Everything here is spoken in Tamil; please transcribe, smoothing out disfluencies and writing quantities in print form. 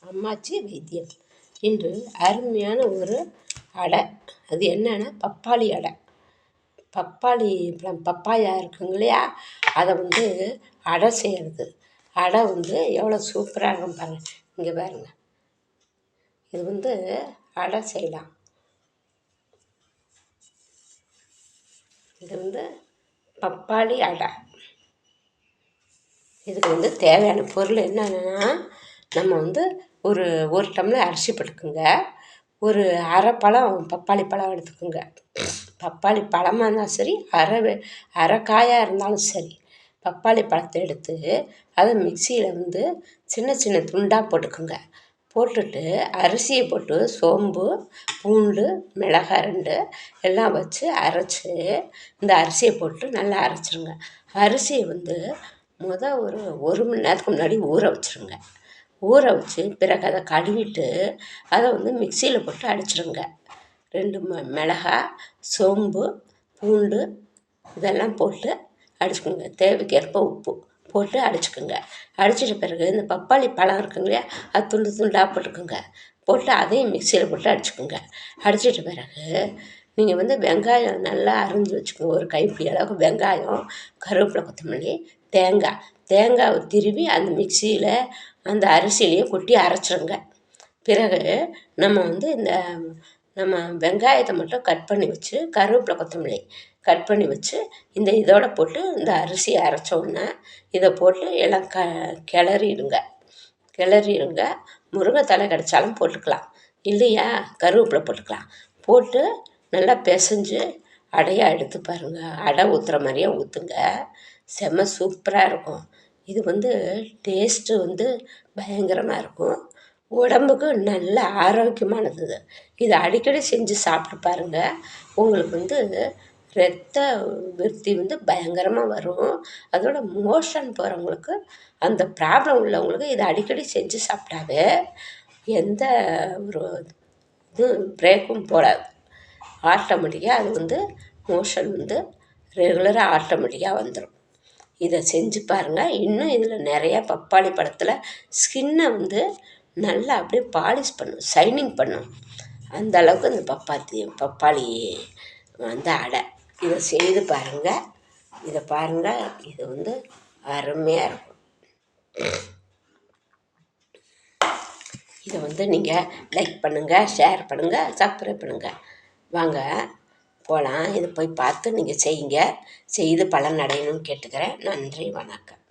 அம்மாச்சி வைத்தியம். இன்று அருமையான ஒரு அடை. அது என்னென்னா பப்பாளி அடை. பப்பாளி பப்பாயா இருக்குங்க இல்லையா, அதை அடை செய்கிறது. அடை எவ்வளோ சூப்பராக இருக்கும் பாருங்கள். இங்கே பாருங்கள், இது அடை செய்யலாம். இது பப்பாளி அடை. இதுக்கு தேவையான பொருள் என்னென்னா, நம்ம ஒரு ஒரு டம்ளர் அரிசி போட்டுக்குங்க. ஒரு அரை பழம் பப்பாளி பழம் எடுத்துக்கோங்க. பப்பாளி பழமாக இருந்தாலும் சரி, அரை காயாக இருந்தாலும் சரி, பப்பாளி பழத்தை எடுத்து அதை மிக்சியில் சின்ன சின்ன துண்டாக போட்டுக்குங்க. போட்டுட்டு அரிசியை போட்டு சோம்பு, பூண்டு, மிளகாய் 2 எல்லாம் வச்சு அரைச்சி இந்த அரிசியை போட்டு நல்லா அரைச்சிருங்க. அரிசியை ஒரு மணி நேரத்துக்கு முன்னாடி ஊற வச்சுருங்க. ஊற வச்சு பிறகு அதை கழுவிட்டு அதை மிக்சியில் போட்டு அடிச்சிடுங்க. 2 மிளகாய், சோம்பு, பூண்டு இதெல்லாம் போட்டு அடிச்சுக்கோங்க. தேவைக்கேற்ப உப்பு போட்டு அடிச்சுக்கோங்க. அடிச்சிட்ட பிறகு இந்த பப்பாளி பழம் இருக்குங்க இல்லையா, அது துண்டு துண்டாக போட்டுக்கோங்க. போட்டு அதையும் மிக்சியில் போட்டு அடிச்சுக்கோங்க. அடிச்சிட்ட பிறகு நீங்கள் வெங்காயம் நல்லா அரிஞ்சு வச்சுக்கோங்க. ஒரு கைப்பிடி அளவுக்கு வெங்காயம், கருவேப்பிலை, கொத்தமல்லி, தேங்காவை திருவி அந்த மிக்சியில் அந்த அரிசியிலையே கொட்டி அரைச்சிடுங்க. பிறகு நம்ம வெங்காயத்தை மட்டும் கட் பண்ணி வச்சு, கருவேப்பிலை, கொத்தமல்லி கட் பண்ணி வச்சு இதோட போட்டு இந்த அரிசியை அரைச்ச உடனே இதை போட்டு எல்லாம் கிளறிடுங்க. முருங்கைத்தழை கிடைச்சாலும் போட்டுக்கலாம், இல்லையா கருவேப்பிலை போட்டுக்கலாம். போட்டு நல்லா பிசைஞ்சு அடையாக எடுத்து பாருங்கள். அடை ஊற்றுற மாதிரியே ஊற்றுங்க. செம்ம சூப்பராக இருக்கும். இது டேஸ்ட்டு பயங்கரமாக இருக்கும். உடம்புக்கு நல்ல ஆரோக்கியமானது. இதை அடிக்கடி செஞ்சு சாப்பிட்டு பாருங்கள். உங்களுக்கு இரத்த விருத்தி பயங்கரமாக வரும். அதோட மோஷன் போகிறவங்களுக்கு, அந்த ப்ராப்ளம் உள்ளவங்களுக்கு இதை அடிக்கடி செஞ்சு சாப்பிட்டாவே எந்த ஒரு பிரேக்கும் போடாது. ஆட்டோமேட்டிக்காக அது மோஷன் ரெகுலராக ஆட்டோமேட்டிக்காக வந்துடும். இதை செஞ்சு பாருங்கள். இன்னும் இதில் நிறையா பப்பாளி பழத்தில் ஸ்கின்னை நல்லா அப்படியே பாலிஷ் பண்ணும், ஷைனிங் பண்ணும். அந்த அளவுக்கு இந்த பப்பாளி அடை. இதை செய்து பாருங்கள். இதை பாருங்கள், இது அருமையாக இருக்கும். இதை நீங்கள் லைக் பண்ணுங்கள், ஷேர் பண்ணுங்கள், சப்ஸ்கிரைப் பண்ணுங்கள். வாங்க போகலாம். இதை போய் பார்த்து நீங்கள் செய்யுங்க. செய்து பலன் அடையணும்னு கேட்டுக்கிறேன். நன்றி, வணக்கம்.